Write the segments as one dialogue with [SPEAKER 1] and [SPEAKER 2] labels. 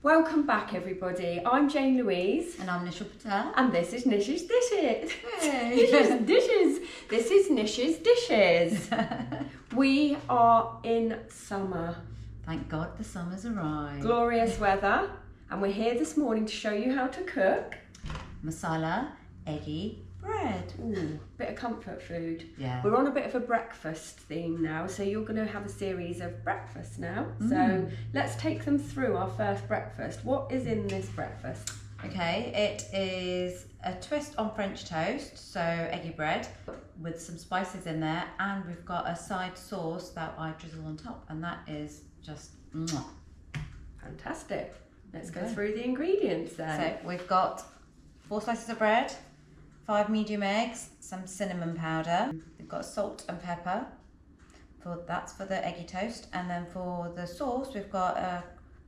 [SPEAKER 1] Welcome back, everybody. I'm Jane Louise.
[SPEAKER 2] And I'm Nishes Patel.
[SPEAKER 1] And this is Nishes Dishes.
[SPEAKER 2] Hey.
[SPEAKER 1] Nishes Dishes. This is Nishes Dishes. We are in summer.
[SPEAKER 2] Thank God the summer's arrived.
[SPEAKER 1] Glorious weather. And we're here this morning to show you how to cook
[SPEAKER 2] Masala Eggy Bread.
[SPEAKER 1] Ooh, bit of comfort food.
[SPEAKER 2] Yeah.
[SPEAKER 1] We're on a bit of a breakfast theme now, so you're going to have a series of breakfasts now. So let's take them through our first breakfast. What is in this breakfast?
[SPEAKER 2] Okay, it is a twist on French toast, so eggy bread with some spices in there, and we've got a side sauce that I drizzle on top, and that is just mwah.
[SPEAKER 1] Fantastic. Let's go through the ingredients then.
[SPEAKER 2] So we've got 4 slices of bread, 5 medium eggs, some cinnamon powder. We've got salt and pepper. That's for the eggy toast. And then for the sauce, we've got a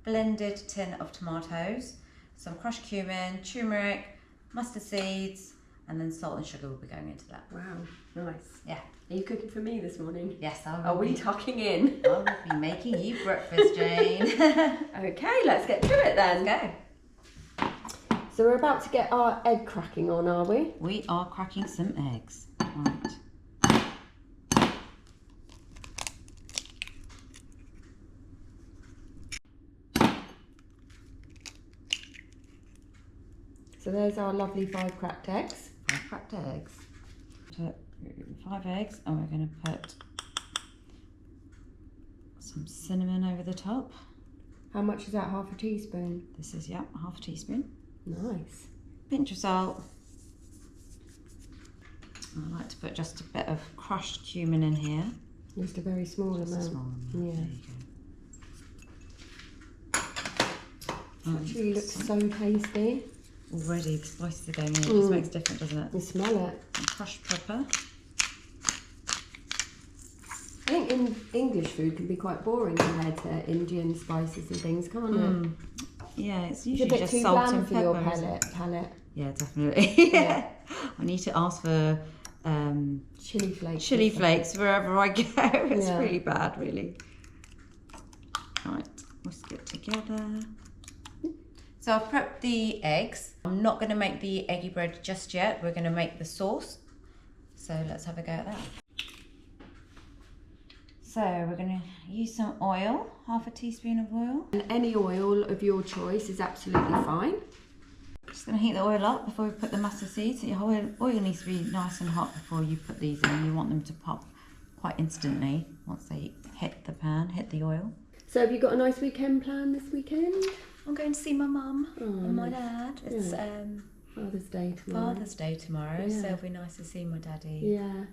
[SPEAKER 2] blended tin of tomatoes, some crushed cumin, turmeric, mustard seeds, and then salt and sugar will be going into that.
[SPEAKER 1] Wow, nice.
[SPEAKER 2] Yeah.
[SPEAKER 1] Are you cooking for me this morning?
[SPEAKER 2] Yes, I will.
[SPEAKER 1] Are we tucking in?
[SPEAKER 2] I will be making you breakfast, Jane.
[SPEAKER 1] Okay, let's get to it then.
[SPEAKER 2] Let's go.
[SPEAKER 1] So we're about to get our egg cracking on, are we?
[SPEAKER 2] We are cracking some eggs. Right.
[SPEAKER 1] So there's our lovely 5 cracked eggs.
[SPEAKER 2] 5 cracked eggs. Put 5 eggs, and we're going to put some cinnamon over the top.
[SPEAKER 1] How much is that? Half a teaspoon?
[SPEAKER 2] This is, yeah, half a teaspoon.
[SPEAKER 1] Nice.
[SPEAKER 2] Pinch of salt. I like to put just a bit of crushed cumin in here.
[SPEAKER 1] Just a very small amount.
[SPEAKER 2] A small amount.
[SPEAKER 1] Yeah.
[SPEAKER 2] There you go.
[SPEAKER 1] Actually looks so tasty.
[SPEAKER 2] Already the spices are going in. It just makes a difference, doesn't it?
[SPEAKER 1] You smell it.
[SPEAKER 2] Some crushed pepper.
[SPEAKER 1] I think in English food can be quite boring compared to Indian spices and things, can't it?
[SPEAKER 2] Yeah, it's
[SPEAKER 1] It's
[SPEAKER 2] usually
[SPEAKER 1] a bit
[SPEAKER 2] just
[SPEAKER 1] too
[SPEAKER 2] salt
[SPEAKER 1] bland
[SPEAKER 2] and
[SPEAKER 1] for
[SPEAKER 2] pepper.
[SPEAKER 1] your
[SPEAKER 2] isn't it?
[SPEAKER 1] palate.
[SPEAKER 2] Yeah, definitely. Yeah. I need to ask for
[SPEAKER 1] Chili flakes.
[SPEAKER 2] chili flakes wherever I go. It's
[SPEAKER 1] Yeah.
[SPEAKER 2] really bad, really. Right, whisk it together. So I've prepped the eggs. I'm not going to make the eggy bread just yet. We're going to make the sauce. So let's have a go at that. So we're going to use some oil, half a teaspoon of oil.
[SPEAKER 1] And any oil of your choice is absolutely fine.
[SPEAKER 2] Just going to heat the oil up before we put the mustard seeds. Your oil needs to be nice and hot before you put these in. You want them to pop quite instantly once they hit the pan, hit the oil.
[SPEAKER 1] So have you got a nice weekend plan this weekend?
[SPEAKER 2] I'm going to see my mum and my
[SPEAKER 1] nice.
[SPEAKER 2] dad. It's
[SPEAKER 1] Father's Day tomorrow.
[SPEAKER 2] Father's Day tomorrow, so it'll be nice to see my daddy.
[SPEAKER 1] Yeah.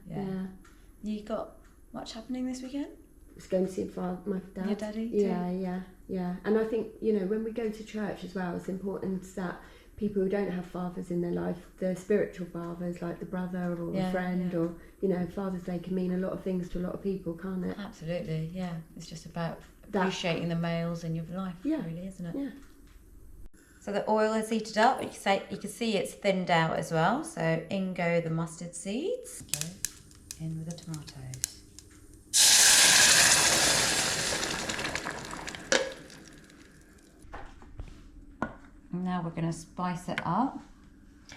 [SPEAKER 2] You got much happening this weekend?
[SPEAKER 1] It's going to see my dad.
[SPEAKER 2] Your daddy too?
[SPEAKER 1] Yeah. And I think, when we go to church as well, it's important that people who don't have fathers in their life, the spiritual fathers, like the brother or a friend or, Father's Day can mean a lot of things to a lot of people, can't it?
[SPEAKER 2] Absolutely, yeah. It's just about appreciating the males in your life, really, isn't it?
[SPEAKER 1] Yeah.
[SPEAKER 2] So the oil is heated up. You can see it's thinned out as well. So in go the mustard seeds. Go in with the tomatoes. And now we're going to spice it up.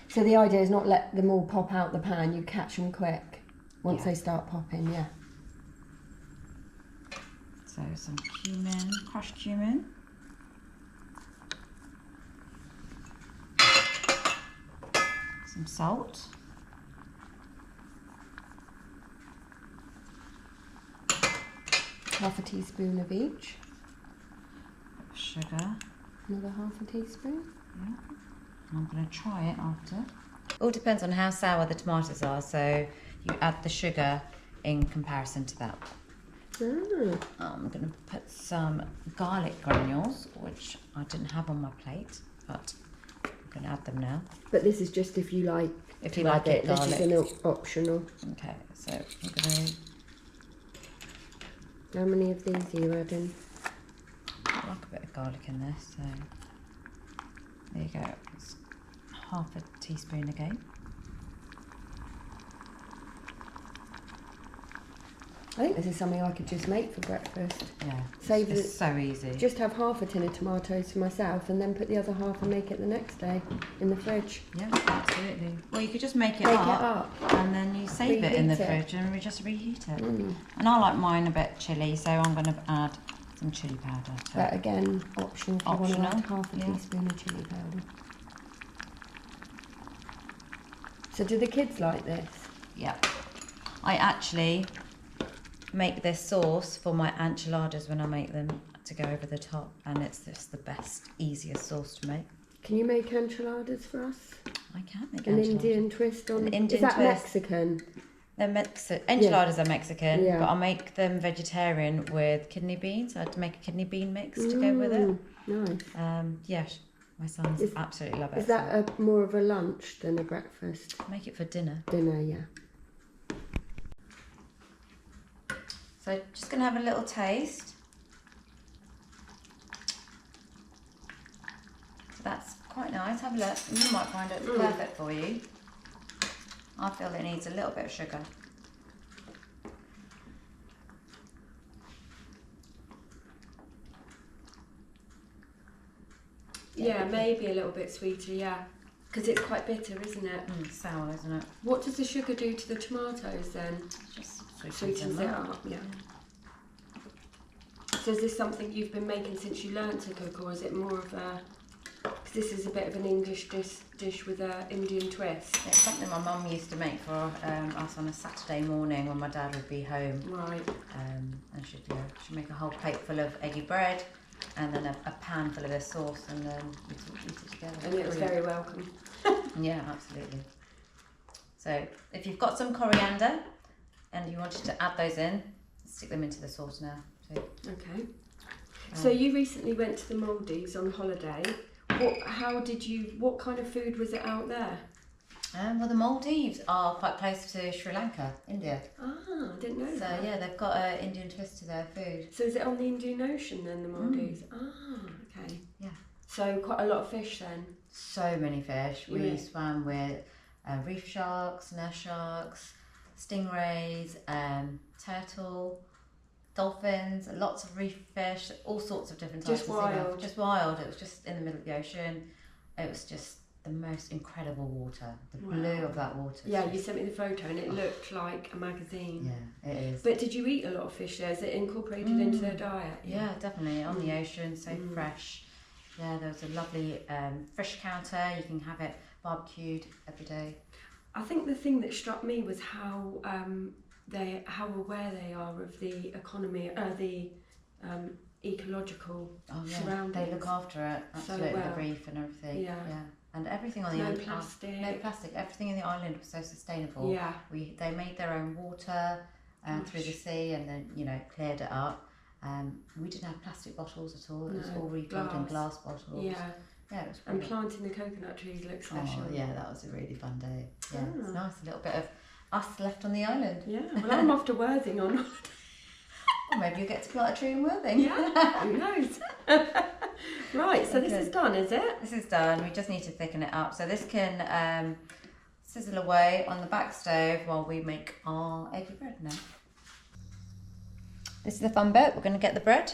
[SPEAKER 1] So the idea is not let them all pop out the pan, you catch them quick once they start popping,
[SPEAKER 2] So some cumin, crushed cumin. Some salt.
[SPEAKER 1] Half a teaspoon of each.
[SPEAKER 2] Sugar.
[SPEAKER 1] Another half a teaspoon.
[SPEAKER 2] Yeah. And I'm going to try it after. All depends on how sour the tomatoes are, so you add the sugar in comparison to that. I'm going to put some garlic granules, which I didn't have on my plate, but I'm going to add them now.
[SPEAKER 1] But this is just if you like.
[SPEAKER 2] If you like it, garlic.
[SPEAKER 1] This is an optional.
[SPEAKER 2] Okay, so I'm going to.
[SPEAKER 1] How many of these are you adding?
[SPEAKER 2] I like a bit of garlic in this, so there you go. It's half a teaspoon again.
[SPEAKER 1] I think this is something I could just make for breakfast.
[SPEAKER 2] Yeah,
[SPEAKER 1] It's
[SPEAKER 2] so easy.
[SPEAKER 1] Just have half a tin of tomatoes for myself and then put the other half and make it the next day in the fridge.
[SPEAKER 2] Yeah, absolutely. Well, you could just make it up and then you save it in the fridge and we just reheat it. And I like mine a bit chilli, so I'm going to add some chilli powder.
[SPEAKER 1] But again, optional if you want to add half a teaspoon of chilli powder. So do the kids like this?
[SPEAKER 2] Yeah. I actually make this sauce for my enchiladas when I make them to go over the top, and it's just the best, easiest sauce to make.
[SPEAKER 1] Can you make enchiladas for us?
[SPEAKER 2] I can make
[SPEAKER 1] an Indian twist on.
[SPEAKER 2] An Indian
[SPEAKER 1] Is that
[SPEAKER 2] twist.
[SPEAKER 1] Mexican?
[SPEAKER 2] They're enchiladas are Mexican,
[SPEAKER 1] Yeah.
[SPEAKER 2] but I make them vegetarian with kidney beans. I had to make a kidney bean mix to go with it.
[SPEAKER 1] Nice.
[SPEAKER 2] Yeah, my sons absolutely love it.
[SPEAKER 1] Is that more of a lunch than a breakfast?
[SPEAKER 2] Make it for dinner.
[SPEAKER 1] Dinner, yeah.
[SPEAKER 2] So just going to have a little taste. So that's quite nice. Have a look. You might find it's perfect for you. I feel it needs a little bit of sugar.
[SPEAKER 1] Yeah, maybe a little bit sweeter, yeah. Because it's quite bitter, isn't it?
[SPEAKER 2] Sour, isn't it?
[SPEAKER 1] What does the sugar do to the tomatoes then?
[SPEAKER 2] Just
[SPEAKER 1] Sweetens it up, yeah. So is this something you've been making since you learnt to cook, or is it more of a... Because this is a bit of an English dish with an Indian twist.
[SPEAKER 2] It's something my mum used to make for us on a Saturday morning when my dad would be home.
[SPEAKER 1] Right.
[SPEAKER 2] And she'd make a whole plate full of eggy bread and then a pan full of this sauce, and then we'd eat it together.
[SPEAKER 1] And it was very welcome.
[SPEAKER 2] Yeah, absolutely. So if you've got some coriander and you wanted to add those in, stick them into the sauce now too. Okay.
[SPEAKER 1] So you recently went to the Maldives on holiday. What kind of food was it out there?
[SPEAKER 2] Well, the Maldives are quite close to Sri Lanka, India.
[SPEAKER 1] Ah, I didn't know that.
[SPEAKER 2] So yeah, they've got an Indian twist to their food.
[SPEAKER 1] So is it on the Indian Ocean then, the Maldives? Ah, okay.
[SPEAKER 2] Yeah.
[SPEAKER 1] So quite a lot of fish then?
[SPEAKER 2] So many fish. We swam with reef sharks, nurse sharks, stingrays, turtle, dolphins, lots of reef fish, all sorts of different types. Just wild. It was just in the middle of the ocean. It was just the most incredible water. The blue of that water.
[SPEAKER 1] Yeah, you sent me the photo and it looked like a magazine.
[SPEAKER 2] Yeah, it is.
[SPEAKER 1] But did you eat a lot of fish there? Is it incorporated into their diet?
[SPEAKER 2] Yeah, definitely. On the ocean, so fresh. Yeah, there was a lovely fish counter. You can have it barbecued every day.
[SPEAKER 1] I think the thing that struck me was how aware they are of the economy, the ecological surroundings.
[SPEAKER 2] They look after it absolutely, the reef and everything. Yeah. And everything on the island. No plastic. Everything in the island was so sustainable. Yeah. They made their own water through the sea and then cleared it up. We didn't have plastic bottles at all. It was all refilled in glass bottles. Yeah. Yeah, it was brilliant. And planting the coconut trees looks special. Oh, yeah, that was a really fun day. Yeah, it's nice. A little bit of us left on the island.
[SPEAKER 1] Yeah, well, I'm off to Worthing on holiday.
[SPEAKER 2] Or maybe you'll get to plant a tree in Worthing.
[SPEAKER 1] Yeah, who knows? Right, so this is done, is it?
[SPEAKER 2] This is done. We just need to thicken it up. So this can sizzle away on the back stove while we make our eggy bread now. This is the fun bit. We're going to get the bread,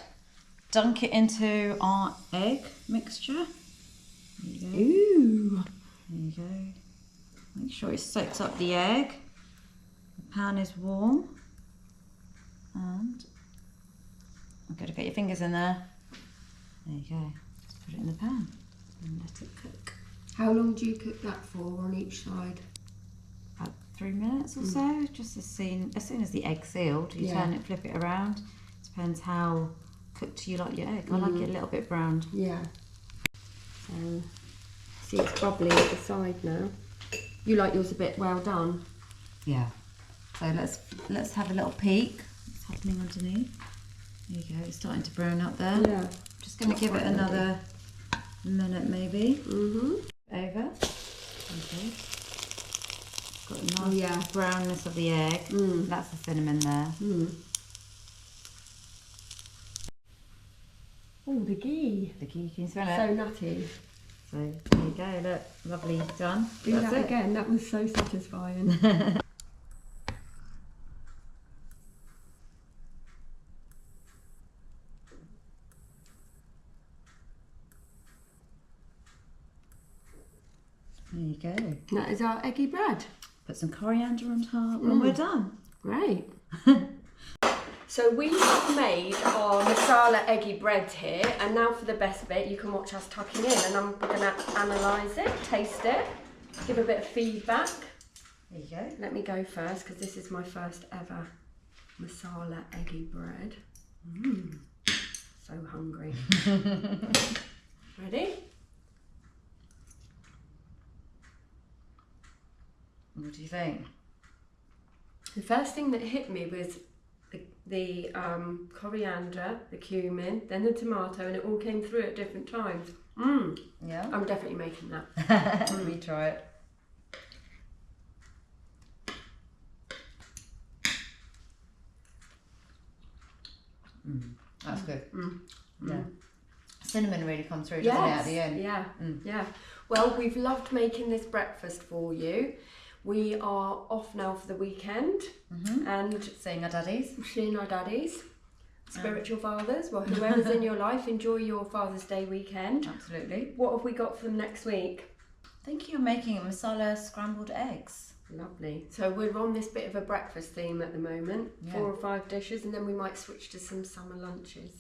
[SPEAKER 2] dunk it into our egg mixture. There you go.
[SPEAKER 1] Ooh.
[SPEAKER 2] There you go. Make sure it soaks up the egg. The pan is warm. And you've got to get your fingers in there. There you go. Just put it in the pan and let it cook.
[SPEAKER 1] How long do you cook that for on each side?
[SPEAKER 2] About 3 minutes or so. Just as soon as the egg's sealed, you turn it, flip it around. Depends how cooked you like your egg. I like it a little bit browned.
[SPEAKER 1] Yeah. So, see, it's bubbly at the side now. You like yours a bit well done?
[SPEAKER 2] Yeah. So let's have a little peek. It's happening underneath. There you go. It's starting to brown up there.
[SPEAKER 1] Yeah.
[SPEAKER 2] Just going to give it another minute maybe.
[SPEAKER 1] Over.
[SPEAKER 2] Okay. Got a nice brownness of the egg. That's the cinnamon there.
[SPEAKER 1] Oh, the ghee.
[SPEAKER 2] The ghee, can you smell it?
[SPEAKER 1] So nutty.
[SPEAKER 2] So there you go, look, lovely, done.
[SPEAKER 1] Do that again, that was so satisfying.
[SPEAKER 2] There you go.
[SPEAKER 1] And that is our eggy bread.
[SPEAKER 2] Put some coriander on top and we're done.
[SPEAKER 1] Great. So we have made our masala eggy bread here, and now for the best bit, you can watch us tucking in, and I'm going to analyse it, taste it, give a bit of feedback.
[SPEAKER 2] There you go.
[SPEAKER 1] Let me go first because this is my first ever masala eggy bread. So hungry. Ready?
[SPEAKER 2] What do you think?
[SPEAKER 1] The first thing that hit me was the coriander, the cumin, then the tomato, and it all came through at different times.
[SPEAKER 2] Yeah?
[SPEAKER 1] I'm definitely making that.
[SPEAKER 2] Let me try it. That's good. Yeah. Cinnamon really comes through, doesn't it, at the end?
[SPEAKER 1] Yeah, yeah. Well, we've loved making this breakfast for you. We are off now for the weekend and
[SPEAKER 2] Seeing our daddies.
[SPEAKER 1] seeing our daddies, spiritual fathers, well, whoever's in your life, enjoy your Father's Day weekend.
[SPEAKER 2] Absolutely.
[SPEAKER 1] What have we got for them next week?
[SPEAKER 2] I think you're making masala scrambled eggs.
[SPEAKER 1] Lovely. So we're on this bit of a breakfast theme at the moment,
[SPEAKER 2] Yeah.
[SPEAKER 1] 4 or 5 dishes, and then we might switch to some summer lunches.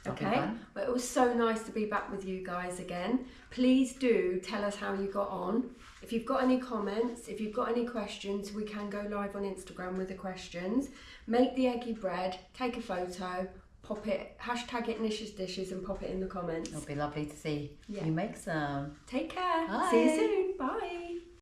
[SPEAKER 2] That'll be
[SPEAKER 1] Okay,
[SPEAKER 2] fun.
[SPEAKER 1] but it was so nice to be back with you guys again. Please do tell us how you got on. If you've got any comments, if you've got any questions, we can go live on Instagram with the questions. Make the eggy bread, take a photo, pop it, hashtag it Nishes Dishes and pop it in the comments.
[SPEAKER 2] It'll be lovely to see
[SPEAKER 1] Yeah.
[SPEAKER 2] you make some.
[SPEAKER 1] Take care.
[SPEAKER 2] Bye.
[SPEAKER 1] See you soon. Bye.